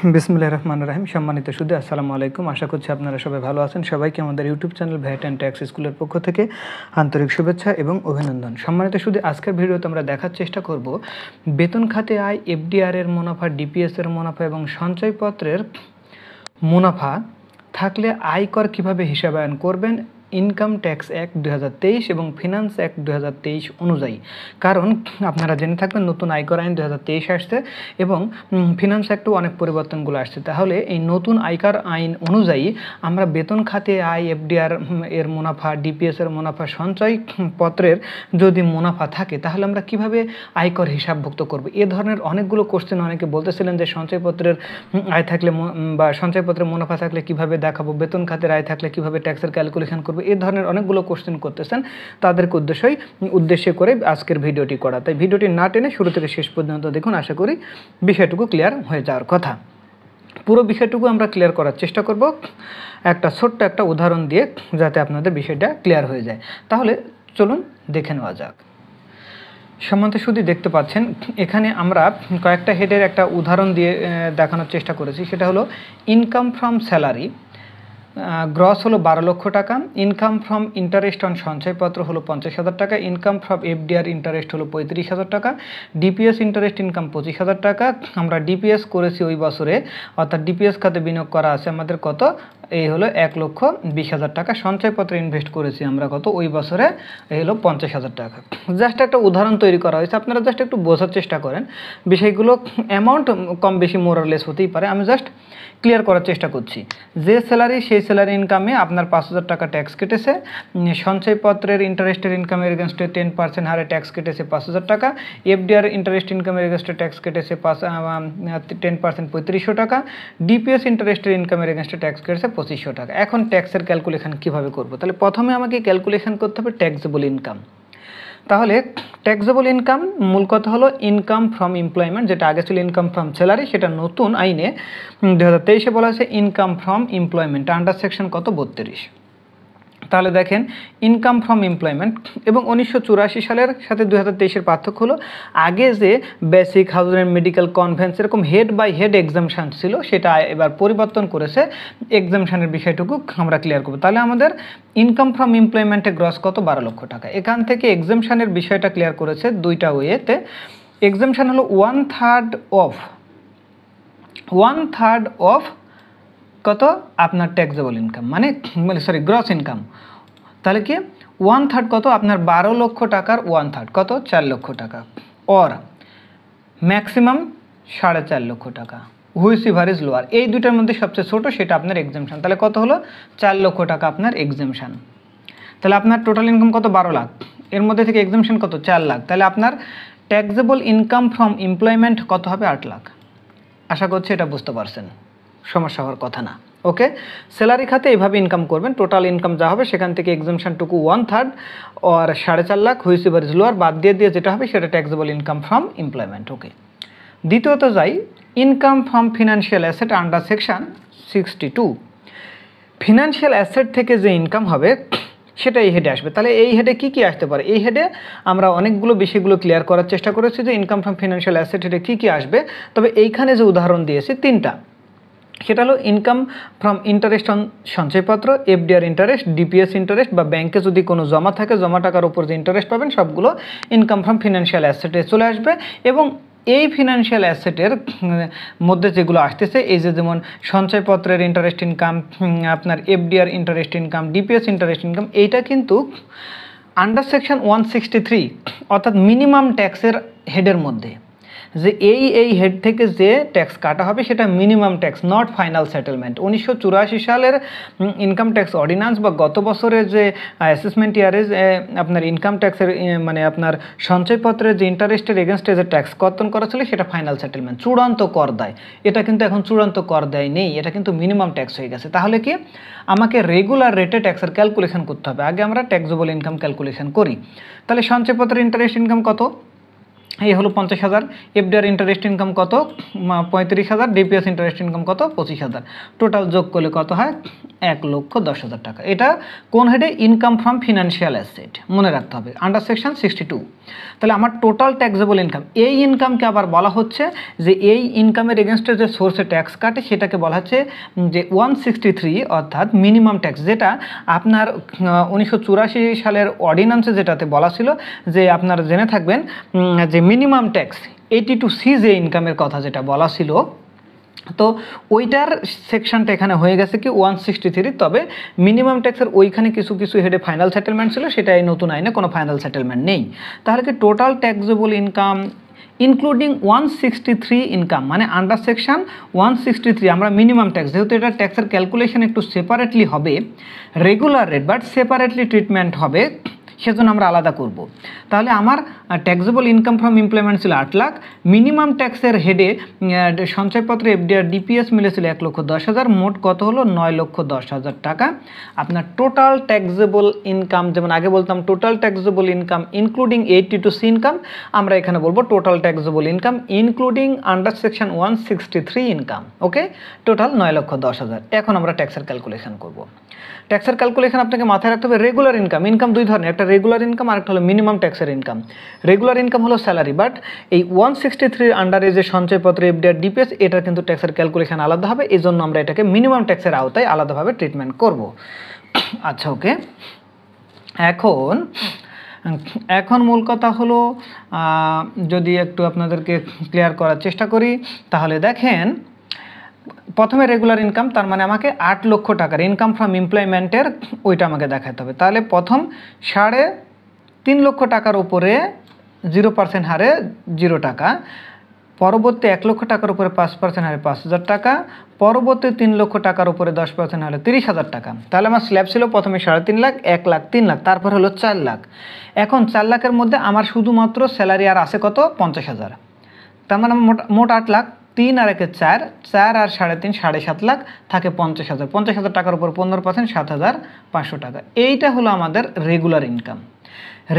বিসমিল্লাহির রহমানির রহিম। সম্মানিত সুধী, আসসালামু আলাইকুম। আশা করছি আপনারা সবাই ভালো আছেন। সবাইকে আমাদের YouTube channel VAT and tax স্কুলের পক্ষ থেকে আন্তরিক শুভেচ্ছা এবং অভিনন্দন। সম্মানিত সুধী, আজকের ভিডিওতে আমরা দেখার চেষ্টা করব বেতন খাতে আয়, এফডিআর এর মুনাফা, ডিপিএস এর মুনাফা এবং সঞ্চয়পত্রের মুনাফা থাকলে আয়কর কীভাবে হিসাবায়ন করবেন ইনকাম ট্যাক্স অ্যাক্ট 2023 এবং ফিনান্স অ্যাক্ট 2023 অনুযায়ী। কারণ আপনারা জেনে থাকবেন নতুন আয়কর আইন 2023 আসছে এবং ফিনান্স অ্যাক্টেও অনেক পরিবর্তনগুলো আসছে। তাহলে এই নতুন আয়কর আইন অনুযায়ী আমরা বেতন খাতে আয়, এফডিআর এর মুনাফা, ডিপিএস এর মুনাফা, সঞ্চয়পত্রের যদি মুনাফা থাকে তাহলে আমরা কিভাবে আয়কর হিসাবভুক্ত করব। এ ধরনের অনেকগুলো কোশ্চেন অনেকে বলতেছিলেন যে সঞ্চয়পত্রের আয় থাকলে বা সঞ্চয়পত্রের মুনাফা থাকলে কিভাবে দেখাবো, বেতন খাতের আয় থাকলে কিভাবে ট্যাক্সের ক্যালকুলেশন করবো, এই ধরনের অনেকগুলো কোশ্চেন করতেছেন। তাদেরকে উদ্দেশ্য করে আজকের ভিডিওটি করা। তাই ভিডিওটি না টেনে শুরু থেকে শেষ পর্যন্ত দেখুন, আশা করি বিষয়টুকু ক্লিয়ার হয়ে যাওয়ার কথা। পুরো বিষয়টুকু আমরা ক্লিয়ার করার চেষ্টা করব ছোট্ট একটা উদাহরণ দিয়ে, যাতে আপনাদের বিষয়টা ক্লিয়ার হয়ে যায়। তাহলে চলুন দেখে নেওয়া যাক। সম্মানিত সুধী, দেখতে পাচ্ছেন এখানে আমরা কয়েকটা হেডের একটা উদাহরণ দিয়ে দেখানোর চেষ্টা করেছি। সেটা হলো ইনকাম ফ্রম স্যালারি, গ্রস হলো 12 লক্ষ টাকা, ইনকাম ফ্রম ইন্টারেস্ট অন সঞ্চয়পত্র হলো 50,000 টাকা, ইনকাম ফ্রম এফডিআর ইন্টারেস্ট হলো 35,000 টাকা, ডিপিএস ইন্টারেস্ট ইনকাম 25,000 টাকা। আমরা ডিপিএস করেছি ওই বছরে, অর্থাৎ ডিপিএস খাতে বিনিয়োগ করা আছে আমাদের কত, এই হলো 1,20,000 টাকা। সঞ্চয়পত্রে ইনভেস্ট করেছি আমরা কত ওই বছরে, এই হলো 50,000 টাকা। জাস্ট একটা উদাহরণ তৈরি করা হয়েছে, আপনারা জাস্ট একটু বোঝার চেষ্টা করেন। বিষয়গুলো অ্যামাউন্ট কম বেশি মোরালেস হতেই পারে, আমি জাস্ট ক্লিয়ার করার চেষ্টা করছি। যে স্যালারি সেই স্যালারি ইনকামে আপনার 5,000 টাকা ট্যাক্স কেটেছে, সঞ্চয়পত্রের ইন্টারেস্টের ইনকামের এগেনস্টে 10% হারে ট্যাক্স কেটেছে 5,000 টাকা, এফডিআর ইন্টারেস্ট ইনকামের এগেনস্টে ট্যাক্স কেটেছে 10% 3500 টাকা, ডিপিএস ইন্টারেস্টের ইনকামের এগেনস্টে ট্যাক্স কেটেছে 2500 টাকা। এখন ট্যাক্সের ক্যালকুলেশন কীভাবে করব? তাহলে প্রথমে আমাকে ক্যালকুলেশন করতে হবে ট্যাক্সেবল ইনকাম। তাহলে ট্যাক্সেবল ইনকাম মূল কথা হলো ইনকাম ফ্রম এমপ্লয়মেন্ট, যেটা আগে ছিল ইনকাম ফ্রম স্যালারি, সেটা নতুন আইনে 2023-এ বলা হয়েছে income from employment, under section কত 32। তাহলে দেখেন ইনকাম ফ্রম এমপ্লয়মেন্ট এবং 1984 সালের সাথে 2023-এর পার্থক্য হলো আগে যে basic, house and medical, convince এরকম হেড বাই হেড এক্সামশান ছিল, সেটা এবার পরিবর্তন করেছে। এক্সামশানের বিষয়টুকু আমরা ক্লিয়ার করব। তাহলে আমাদের ইনকাম ফ্রম এমপ্লয়মেন্টে গ্রস কত 12 লক্ষ টাকা। এখান থেকে এক্সামশানের বিষয়টা ক্লিয়ার করেছে দুইটা ওয়েতে। এক্সামশান হলো 1/3 অফ কত আপনার ট্যাক্সেবল ইনকাম, মানে গ্রস ইনকাম। তাহলে কি 1/3 কত আপনার 12 লক্ষ টাকার 1/3 কত 4 লক্ষ টাকা, অর ম্যাক্সিমাম 4.5 লক্ষ টাকা, হুইচ এভার ইজ লোয়ার। এই দুইটার মধ্যে সবচেয়ে ছোটো সেটা আপনার এক্সামশান। তাহলে কত হলো 4 লক্ষ টাকা আপনার এক্সামশান। তাহলে আপনার টোটাল ইনকাম কত 12 লাখ, এর মধ্যে থেকে এক্সামশান কত 4 লাখ। তাহলে আপনার ট্যাক্সেবল ইনকাম ফ্রম এমপ্লয়মেন্ট কত হবে 8 লাখ। আশা করছি এটা বুঝতে পারছেন, সমস্যা হওয়ার কথা না। ওকে, স্যালারি খাতে এইভাবে ইনকাম করবেন, টোটাল ইনকাম যা হবে সেখান থেকে এক্সামশানটুকু 1/3 আর 4.5 lakh which ever is lower বাদ দিয়ে যেটা হবে সেটা ট্যাক্সেবল ইনকাম ফ্রম এমপ্লয়মেন্ট। ওকে, দ্বিতীয়ত যাই income from financial asset under section 62। Financial asset থেকে যে ইনকাম হবে সেটা এই হেডে আসবে। তাহলে এই হেডে কী কী আসতে পারে? এই হেডে আমরা অনেকগুলো বিষয়গুলো ক্লিয়ার করার চেষ্টা করেছি যে ইনকাম ফ্রম ফিনান্সিয়াল অ্যাসেট হেডে কী কী আসবে। তবে এইখানে যে উদাহরণ দিয়েছি 3টা, সেটা হলো ইনকাম ফ্রম ইন্টারেস্ট অন সঞ্চয়পত্র, এফডিআর ইন্টারেস্ট, ডিপিএস ইন্টারেস্ট, বা ব্যাংকে যদি কোনো জমা থাকে জমা টাকার উপর যে ইন্টারেস্ট পাবেন সবগুলো ইনকাম ফ্রম ফিনান্সিয়াল অ্যাসেটে চলে আসবে। এবং এই ফিনান্সিয়াল অ্যাসেটের মধ্যে যেগুলো আসতেছে, এই যে যেমন সঞ্চয়পত্রের ইন্টারেস্ট ইনকাম, আপনার FDR interest income, DPS interest income, এইটা কিন্তু আন্ডার সেকশন 163 অর্থাৎ মিনিমাম ট্যাক্সের হেডের মধ্যে, যে এই হেড থেকে যে ট্যাক্স কাটা হবে সেটা minimum tax, not final settlement. 1984 সালের ইনকাম ট্যাক্স অর্ডিন্যান্স বা গত বছরের যে অ্যাসেসমেন্ট ইয়ারে আপনার ইনকাম ট্যাক্সের মানে আপনার সঞ্চয়পত্রের যে ইন্টারেস্টের এগেনস্টে যে ট্যাক্স কর্তন করা ছিল সেটা ফাইনাল সেটেলমেন্ট, চূড়ান্ত কর দেয়। এটা কিন্তু এখন চূড়ান্ত কর দেয় নেই, এটা কিন্তু মিনিমাম ট্যাক্স হয়ে গেছে। তাহলে কি আমাকে রেগুলার রেটে ট্যাক্সের ক্যালকুলেশন করতে হবে। আগে আমরা ট্যাক্সেবল ইনকাম ক্যালকুলেশন করি। তাহলে সঞ্চয়পত্রের ইন্টারেস্ট ইনকাম কত এই হলো 50,000, এফডিআর ইন্টারেস্ট ইনকাম কত 35,000, ডিপিএস ইন্টারেস্ট ইনকাম কত 25,000, টোটাল যোগ করলে কত হয় 1,10,000 টাকা। এটা কোন হেডে? ইনকাম ফ্রম ফিনান্সিয়াল অ্যাসেট, মনে রাখতে হবে আন্ডার সেকশন 62। তাহলে আমার টোটাল ট্যাক্সেবল ইনকাম, এই ইনকামকে আবার বলা হচ্ছে যে এই ইনকামের এগেনস্টে যে সোর্সে ট্যাক্স কাটে সেটাকে বলা হচ্ছে যে 163, অর্থাৎ মিনিমাম ট্যাক্স, যেটা আপনার 1984 সালের অর্ডিন্যান্সে যেটাতে বলা ছিল যে আপনারা জেনে থাকবেন যে মিনিমাম ট্যাক্স 82C যে ইনকামের কথা যেটা বলা ছিল, তো ওইটার সেকশনটা এখানে হয়ে গেছে কি 163। তবে মিনিমাম ট্যাক্সের ওইখানে কিছু কিছু হেডে ফাইনাল সেটেলমেন্ট ছিল, সেটা এই নতুন আইনে কোনো ফাইনাল সেটেলমেন্ট নেই। তাহলে কি total taxable income including 163 income, মানে আন্ডার সেকশন 163 আমরা মিনিমাম ট্যাক্স, যেহেতু এটা ট্যাক্সের ক্যালকুলেশন একটু সেপারেটলি হবে, regular rate but separately treatment হবে, সেজন্য আমরা আলাদা করব। তাহলে আমার ট্যাক্সেবল ইনকাম ফ্রম এমপ্লয়মেন্ট ছিল 8 লাখ, মিনিমাম ট্যাক্সের হেডে সঞ্চয়পত্র এফডিআর ডিপিএস মিলেছিল 1,10,000, মোট কত হলো 9,10,000 টাকা। আপনার টোটাল ট্যাক্সেবল ইনকাম, যেমন আগে বলতাম total taxable income including 82C income, আমরা এখানে বলবো total taxable income including under section 163 income. Okay, total 9,10,000। এখন আমরা ট্যাক্সের ক্যালকুলেশন করব। ট্যাক্সের ক্যালকুলেশন আপনাকে মাথায় রাখতে হবে, রেগুলার ইনকাম, ইনকাম দুই ধরনের, একটা রেগুলার ইনকাম আর একটা হলো মিনিমাম ট্যাক্সের ইনকাম। রেগুলার ইনকাম হলো স্যালারি, বাট এই 163 আন্ডারে যে সঞ্চয়পত্র এফডিআর ডিপিএস, এটার কিন্তু ট্যাক্সের ক্যালকুলেশন আলাদা হবে, এই জন্য আমরা এটাকে মিনিমাম ট্যাক্সের আওতায় আলাদাভাবে ট্রিটমেন্ট করব। আচ্ছা, ওকে। এখন মূল কথা হলো, যদি একটু আপনাদেরকে ক্লিয়ার করার চেষ্টা করি, তাহলে দেখেন প্রথমে রেগুলার ইনকাম, তার মানে আমাকে 8 লক্ষ টাকার ইনকাম ফ্রম এমপ্লয়মেন্টের ওইটা আমাকে দেখাতে হবে। তাহলে প্রথম 3.5 লক্ষ টাকার উপরে 0% হারে 0 টাকা, পরবর্তী 1 লক্ষ টাকার উপরে 5% হারে 5,000 টাকা, পরবর্তী 3 লক্ষ টাকার উপরে 10% হারে 30,000 টাকা। তাহলে আমার স্ল্যাব ছিল প্রথমে 3.5 লাখ, 1 লাখ, 3 লাখ, তারপর হলো 4 লাখ। এখন 4 লাখের মধ্যে আমার শুধুমাত্র স্যালারি আর আছে কত 50,000, তার মানে মোট 8 লাখ, 3 আর 1 4, 4 আর 3.5 7.5 লাখ, থাকে 50,000। 50,000 টাকার উপর 15% 7,500 টাকা। এইটা হলো আমাদের রেগুলার ইনকাম।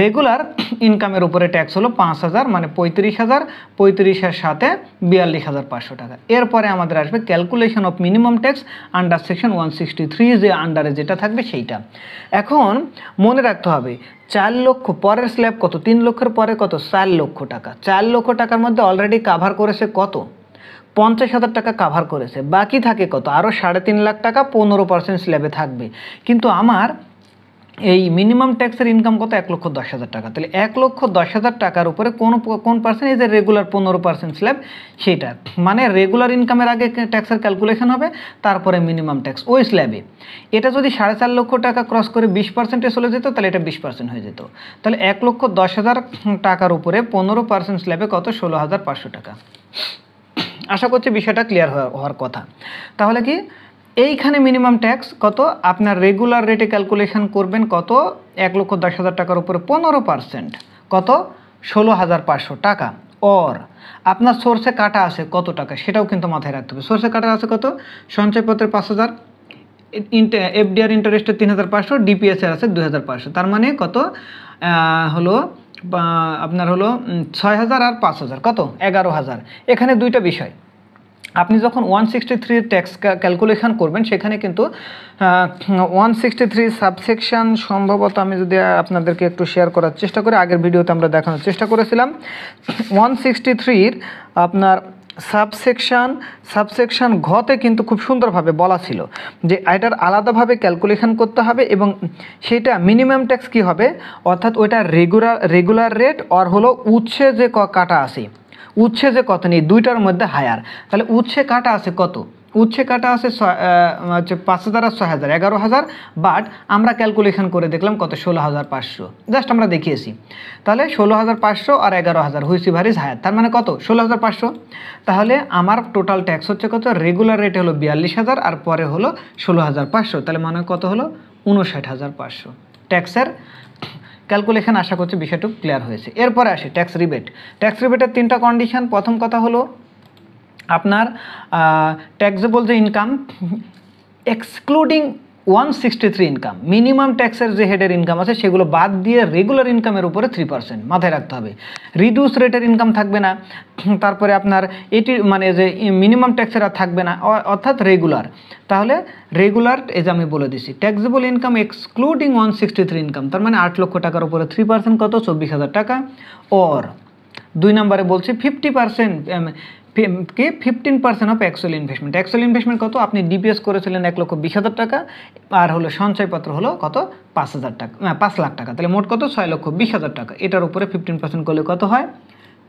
রেগুলার ইনকামের উপরে ট্যাক্স হলো 5,000, মানে 35,000, 35-এর সাথে 42,500 টাকা। এরপরে আমাদের আসবে calculation of minimum tax under section 163, যে আন্ডারে যেটা থাকবে সেইটা। এখন মনে রাখতে হবে 4 লক্ষ পরের স্ল্যাব কত, 3 লক্ষের পরে কত 4 লক্ষ টাকা। 4 লক্ষ টাকার মধ্যে অলরেডি কাভার করেছে কত 50,000 টাকা কাভার করেছে, বাকি থাকে কত আরও 3.5 লাখ টাকা, 15% স্ল্যাবে থাকবে। কিন্তু আমার এই মিনিমাম ট্যাক্সের ইনকাম কত 1,10,000 টাকা। তাহলে 1,10,000 টাকার উপরে কোন পার্সেন্টেজের রেগুলার 15% স্ল্যাব, সেইটা মানে রেগুলার ইনকামের আগে ট্যাক্সের ক্যালকুলেশন হবে, তারপরে মিনিমাম ট্যাক্স ওই স্ল্যাবে। এটা যদি 4.5 লক্ষ টাকা ক্রস করে 20%-এ চলে যেত, তাহলে এটা 20% হয়ে যেত। তাহলে 1,10,000 টাকার উপরে 15% স্ল্যাবে কত 16,500 টাকা। আশা করছি বিষয়টা ক্লিয়ার হওয়ার কথা। তাহলে কি এইখানে মিনিমাম ট্যাক্স কত, আপনার রেগুলার রেটে ক্যালকুলেশন করবেন কত 1,10,000 টাকার উপরে 15% কত 16,500 টাকা। ওর আপনার সোর্সে কাটা আছে কত টাকা, সেটাও কিন্তু মাথায় রাখতে হবে। সোর্সে কাটা আছে কত, সঞ্চয়পত্রের 5,000, এফডিআর ইন্টারেস্টের 3,500, ডিপিএসের আছে 2,500, তার মানে কত হলো আপনার হলো 6,000 আর 5,000 কত 11,000। এখানে দুইটা বিষয়, আপনি যখন 163 ট্যাক্স ক্যালকুলেশন করবেন, সেখানে কিন্তু 163 সাবসেকশন, সম্ভবত আমি যদি আপনাদেরকে একটু শেয়ার করার চেষ্টা করি, আগের ভিডিওতে আমরা দেখানোর চেষ্টা করেছিলাম 163 আপনার সাবসেকশন ঘতে কিন্তু খুব সুন্দরভাবে বলা ছিল যে এটার আলাদাভাবে ক্যালকুলেশন করতে হবে, এবং সেটা মিনিমাম ট্যাক্স কী হবে, অর্থাৎ ওইটা রেগুলার রেট আর হলো উৎসে যে কাটা আছে, উৎসে যে কত নেই দুইটার মধ্যে হায়ার। তাহলে উৎসে কাটা আছে কত, উৎসে কাটা আছে 5,000 আর 6,000 11,000, বাট আমরা ক্যালকুলেশন করে দেখলাম কত 16,500, জাস্ট আমরা দেখিয়েছি। তাহলে 16,500 আর 11,000 হুইচ ভারিজ হায়ার, তার মানে কত 16,500। তাহলে আমার টোটাল ট্যাক্স হচ্ছে কত, রেগুলার রেট হলো 42,000 আর পরে হলো 16,500, তাহলে মানে কত হলো 59,500 ট্যাক্সের ক্যালকুলেশন। আশা করছি বিষয়টা ক্লিয়ার হয়েছে। এরপরে আসে ট্যাক্স রিবেট। ট্যাক্স রিবেটের 3টা কন্ডিশন। প্রথম কথা হলো আপনার ট্যাক্সেবল যে ইনকাম এক্সক্লুডিং 163 ইনকাম, মিনিমাম ট্যাক্সের যে হেডের ইনকাম আছে সেগুলো বাদ দিয়ে রেগুলার ইনকামের উপরে 3% মাথায় রাখতে হবে। রিডিউস রেটের ইনকাম থাকবে না, তারপরে আপনার এটি মানে যে মিনিমাম ট্যাক্সের আর থাকবে না, অর্থাৎ রেগুলার। তাহলে রেগুলার এই যে আমি বলে দিচ্ছি ট্যাক্সেবল ইনকাম এক্সক্লুডিং 163 ইনকাম, তার মানে 8 লক্ষ টাকার উপরে 3% কত, 24,000 টাকা। ওর 2 নম্বরে বলছি 50% কি 15% of actual investment. Actual investment কত, আপনি ডিপিএস করেছিলেন 1,20,000 টাকা, আর হলো সঞ্চয়পত্র হলো কত 5,000 টাকা, 5 লাখ টাকা, তাহলে মোট কত 6,20,000 টাকা। এটার উপরে 15% করলে কত হয়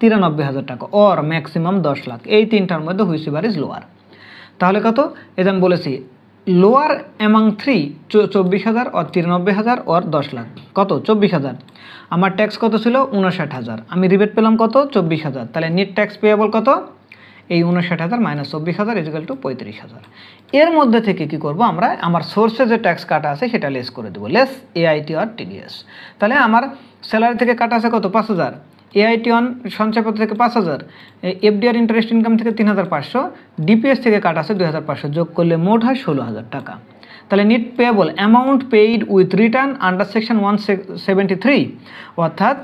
93,000 টাকা, ওর ম্যাক্সিমাম 10 লাখ। এই তিনটার মধ্যে হুইচ এভার ইজ লোয়ার। তাহলে কত, এই যে আমি বলেছি লোয়ার অ্যামাং 3 24,000 আর 93,000 আর 10 লাখ, কত 24,000। আমার ট্যাক্স কত ছিল 59,000, আমি রিবেট পেলাম কত 24,000, তাহলে নেট ট্যাক্স পেয়েবল কত, এই 59,000 মাইনাস 24,000 ইজিক্যাল টু 35,000। এর মধ্যে থেকে কি করব আমরা, আমার সোর্সে যে ট্যাক্স কাটা আছে সেটা লেস করে দেবো, লেস এআইটি আর টিডিএস। তাহলে আমার স্যালারি থেকে কাটা আছে কত 5,000, এআইটি অন সঞ্চয়পত্র থেকে 5,000, এফডিআর ইন্টারেস্ট ইনকাম থেকে 3,500, ডিপিএস থেকে কাটা আছে 2,500, যোগ করলে মোট হয় 16,000 টাকা। তাহলে net payable amount paid with return under section 173, অর্থাৎ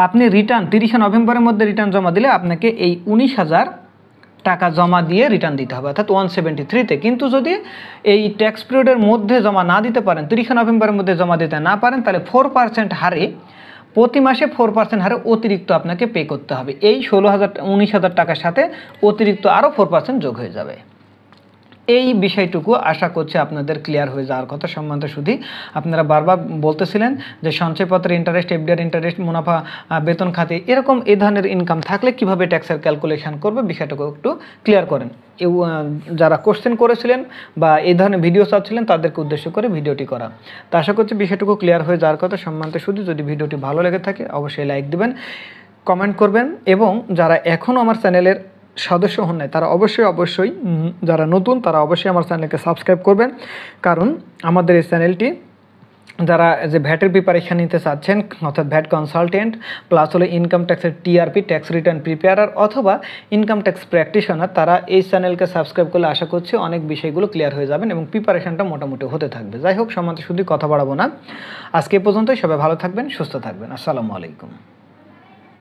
আপনি রিটার্ন 30 নভেম্বরের মধ্যে রিটার্ন জমা দিলে আপনাকে এই 19,000 টাকা জমা দিয়ে রিটার্ন দিতে হবে, অর্থাৎ 173-তে। কিন্তু যদি এই ট্যাক্স পিরিয়ডের মধ্যে জমা না দিতে পারেন, 30 নভেম্বরের মধ্যে জমা দিতে না পারেন, তাহলে 4% হারে প্রতি মাসে 4% হারে অতিরিক্ত আপনাকে পে করতে হবে। এই 19,000 টাকার সাথে অতিরিক্ত আরও 4% যোগ হয়ে যাবে। এই বিষয়টুকু আশা করছি আপনাদের ক্লিয়ার হয়ে যাওয়ার কথা। সম্মানিত সুধী, আপনারা বারবার বলতেছিলেন যে সঞ্চয়পত্রের ইন্টারেস্ট, এফডিআর ইন্টারেস্ট, মুনাফা, বেতন খাতে এরকম এই ধরনের ইনকাম থাকলে কিভাবে ট্যাক্সের ক্যালকুলেশন করবে, বিষয়টাকে একটু ক্লিয়ার করেন। যারা কোশ্চেন করেছিলেন বা এই ধরনের ভিডিও চাচ্ছিলেন তাদেরকে উদ্দেশ্য করে ভিডিওটি করা। তো আশা করছি বিষয়টুকু ক্লিয়ার হয়ে যাওয়ার কথা। সম্মানিত সুধী, যদি ভিডিওটি ভালো লেগে থাকে অবশ্যই লাইক দিবেন, কমেন্ট করবেন, এবং যারা এখনও আমার চ্যানেলের সদস্য হন নাই তারা অবশ্যই যারা নতুন তারা অবশ্যই আমার চ্যানেলকে সাবস্ক্রাইব করবেন। কারণ আমাদের এই চ্যানেলটি যারা যে ভ্যাটের প্রিপারেশান নিতে চাচ্ছেন, অর্থাৎ ভ্যাট কনসালটেন্ট প্লাস হলো ইনকাম ট্যাক্সের টিআরপি ট্যাক্স রিটার্ন প্রিপেয়ারার অথবা ইনকাম ট্যাক্স প্র্যাকটিশনার, তারা এই চ্যানেলকে সাবস্ক্রাইব করলে আশা করছি অনেক বিষয়গুলো ক্লিয়ার হয়ে যাবেন এবং প্রিপারেশানটা মোটামুটি হতে থাকবে। যাই হোক, সম্মানিত শুধু কথা বাড়াবো না, আজকে এ পর্যন্তই। সবাই ভালো থাকবেন, সুস্থ থাকবেন। আসসালামু আলাইকুম।